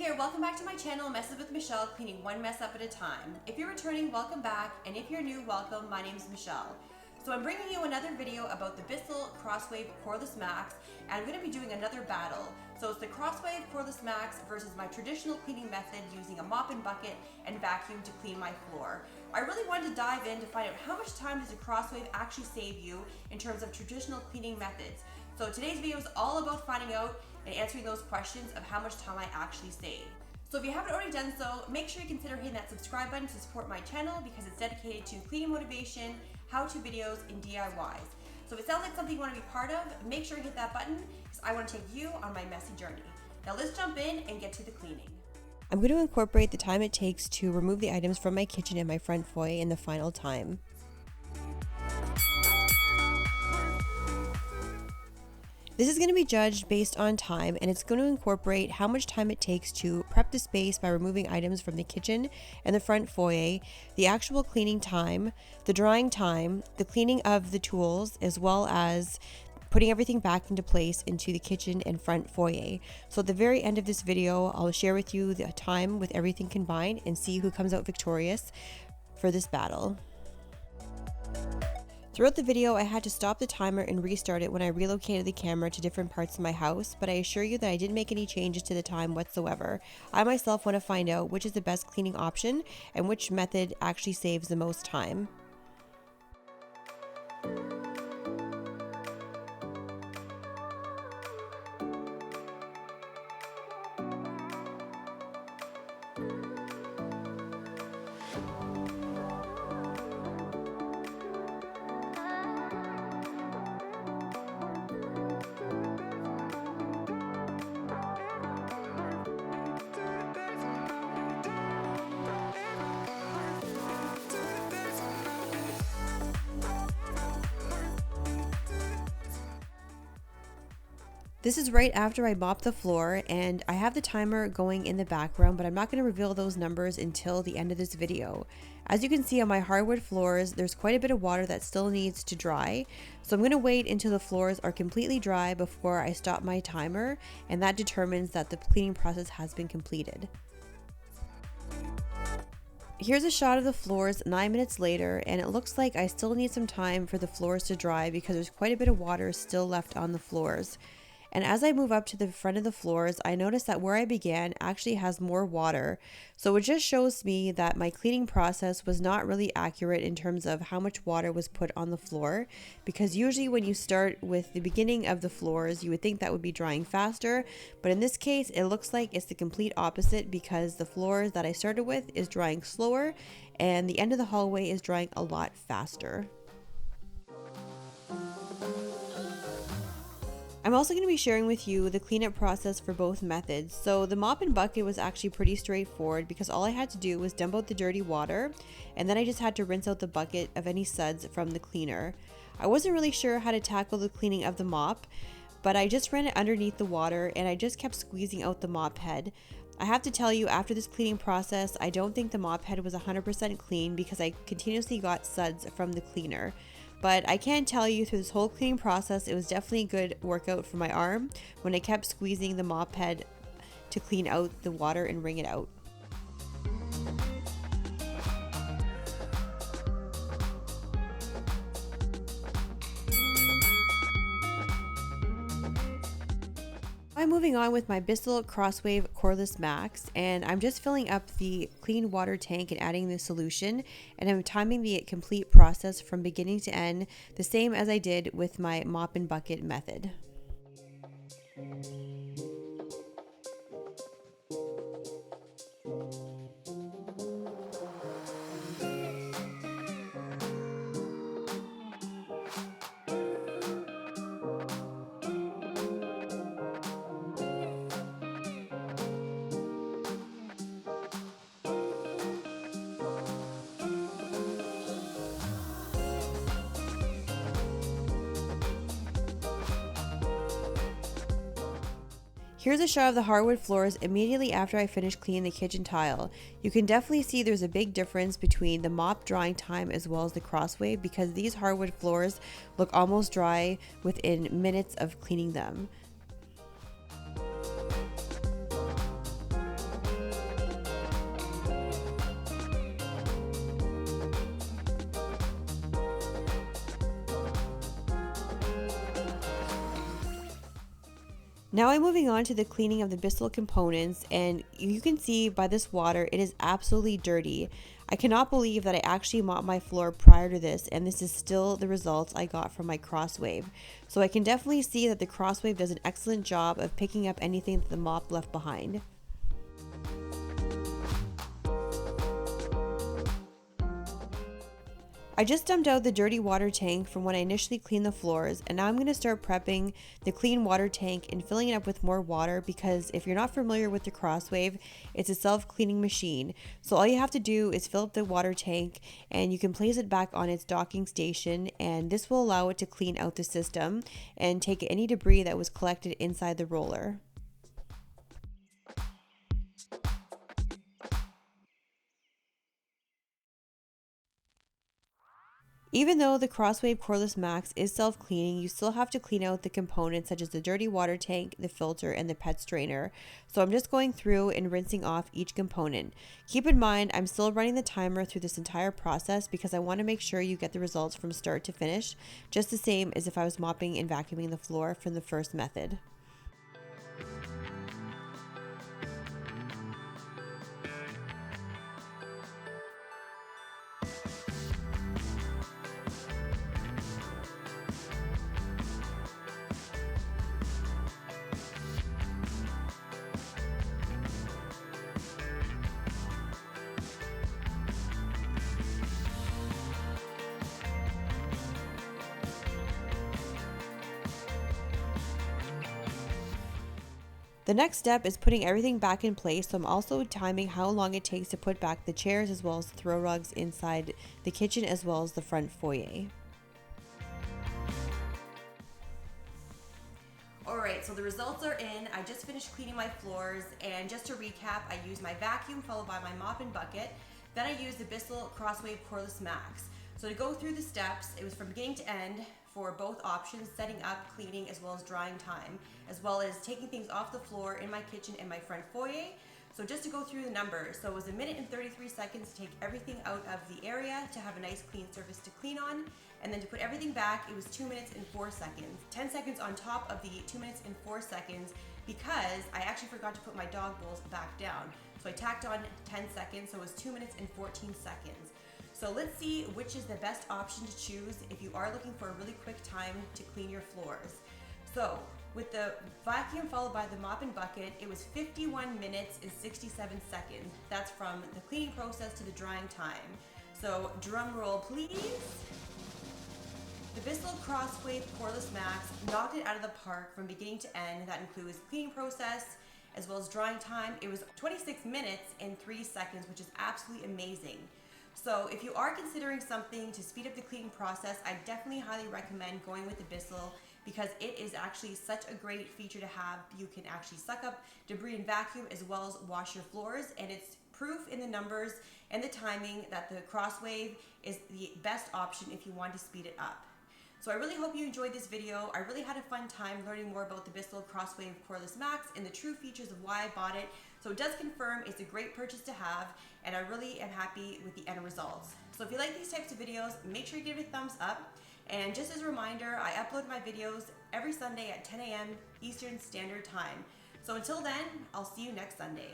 here, welcome back to my channel, Messes with Michelle, cleaning one mess up at a time. If you're returning, welcome back, and if you're new, welcome. My name's Michelle. So I'm bringing you another video about the Bissell Crosswave Cordless Max, and I'm going to be doing another battle. So it's the Crosswave Cordless Max versus my traditional cleaning method using a mop and bucket and vacuum to clean my floor. I really wanted to dive in to find out how much time does a Crosswave actually save you in terms of traditional cleaning methods. So today's video is all about finding out and answering those questions of how much time I actually save. So if you haven't already done so, make sure you consider hitting that subscribe button to support my channel because it's dedicated to cleaning motivation, how-to videos, and DIYs. So if it sounds like something you want to be part of, make sure you hit that button because I want to take you on my messy journey. Now let's jump in and get to the cleaning. I'm going to incorporate the time it takes to remove the items from my kitchen and my front foyer in the final time. This is going to be judged based on time, and it's going to incorporate how much time it takes to prep the space by removing items from the kitchen and the front foyer, the actual cleaning time, the drying time, the cleaning of the tools, as well as putting everything back into place into the kitchen and front foyer. So at the very end of this video, I'll share with you the time with everything combined and see who comes out victorious for this battle. Throughout the video, I had to stop the timer and restart it when I relocated the camera to different parts of my house, but I assure you that I didn't make any changes to the time whatsoever. I myself want to find out which is the best cleaning option and which method actually saves the most time. This is right after I mopped the floor, and I have the timer going in the background, but I'm not going to reveal those numbers until the end of this video. As you can see on my hardwood floors, there's quite a bit of water that still needs to dry. So I'm going to wait until the floors are completely dry before I stop my timer, and that determines that the cleaning process has been completed. Here's a shot of the floors 9 minutes later, and it looks like I still need some time for the floors to dry because there's quite a bit of water still left on the floors. And as I move up to the front of the floors, I notice that where I began actually has more water. So it just shows me that my cleaning process was not really accurate in terms of how much water was put on the floor. Because usually when you start with the beginning of the floors, you would think that would be drying faster. But in this case, it looks like it's the complete opposite because the floors that I started with is drying slower and the end of the hallway is drying a lot faster. I'm also going to be sharing with you the cleanup process for both methods. So the mop and bucket was actually pretty straightforward because all I had to do was dump out the dirty water, and then I just had to rinse out the bucket of any suds from the cleaner. I wasn't really sure how to tackle the cleaning of the mop, but I just ran it underneath the water and I just kept squeezing out the mop head. I have to tell you, after this cleaning process, I don't think the mop head was 100% clean because I continuously got suds from the cleaner. But I can tell you through this whole cleaning process, it was definitely a good workout for my arm when I kept squeezing the mop head to clean out the water and wring it out. I'm moving on with my Bissell Crosswave Cordless Max, and I'm just filling up the clean water tank and adding the solution, and I'm timing the complete process from beginning to end, the same as I did with my mop and bucket method. Here's a shot of the hardwood floors immediately after I finished cleaning the kitchen tile. You can definitely see there's a big difference between the mop drying time as well as the Crosswave because these hardwood floors look almost dry within minutes of cleaning them. Now I'm moving on to the cleaning of the Bissell components, and you can see by this water it is absolutely dirty. I cannot believe that I actually mopped my floor prior to this, and this is still the results I got from my Crosswave. So I can definitely see that the Crosswave does an excellent job of picking up anything that the mop left behind. I just dumped out the dirty water tank from when I initially cleaned the floors, and now I'm going to start prepping the clean water tank and filling it up with more water, because if you're not familiar with the Crosswave, it's a self-cleaning machine. So all you have to do is fill up the water tank and you can place it back on its docking station, and this will allow it to clean out the system and take any debris that was collected inside the roller. Even though the Crosswave Cordless Max is self-cleaning, you still have to clean out the components such as the dirty water tank, the filter, and the pet strainer. So I'm just going through and rinsing off each component. Keep in mind, I'm still running the timer through this entire process because I want to make sure you get the results from start to finish, just the same as if I was mopping and vacuuming the floor from the first method. The next step is putting everything back in place, so I'm also timing how long it takes to put back the chairs as well as the throw rugs inside the kitchen as well as the front foyer. Alright, so the results are in. I just finished cleaning my floors, and just to recap, I used my vacuum followed by my mop and bucket. Then I used the Bissell Crosswave Cordless Max. So to go through the steps, it was from beginning to end for both options, setting up, cleaning, as well as drying time, as well as taking things off the floor in my kitchen and my front foyer. So just to go through the numbers, so it was 1 minute and 33 seconds to take everything out of the area to have a nice clean surface to clean on, and then to put everything back, it was 2 minutes and 4 seconds. 10 seconds on top of the 2 minutes and 4 seconds because I actually forgot to put my dog bowls back down. So I tacked on 10 seconds, so it was 2 minutes and 14 seconds. So let's see which is the best option to choose if you are looking for a really quick time to clean your floors. So with the vacuum followed by the mop and bucket, it was 51 minutes and 67 seconds. That's from the cleaning process to the drying time. So drum roll please. The Bissell Crosswave Cordless Max knocked it out of the park from beginning to end. That includes cleaning process as well as drying time. It was 26 minutes and 3 seconds, which is absolutely amazing. So if you are considering something to speed up the cleaning process, I definitely highly recommend going with the Bissell because it is actually such a great feature to have. You can actually suck up debris and vacuum as well as wash your floors, and it's proof in the numbers and the timing that the Crosswave is the best option if you want to speed it up. So I really hope you enjoyed this video. I really had a fun time learning more about the Bissell Crosswave Cordless Max and the true features of why I bought it. So it does confirm it's a great purchase to have, and I really am happy with the end results. So if you like these types of videos, make sure you give it a thumbs up. And just as a reminder, I upload my videos every Sunday at 10 a.m. Eastern Standard Time. So until then, I'll see you next Sunday.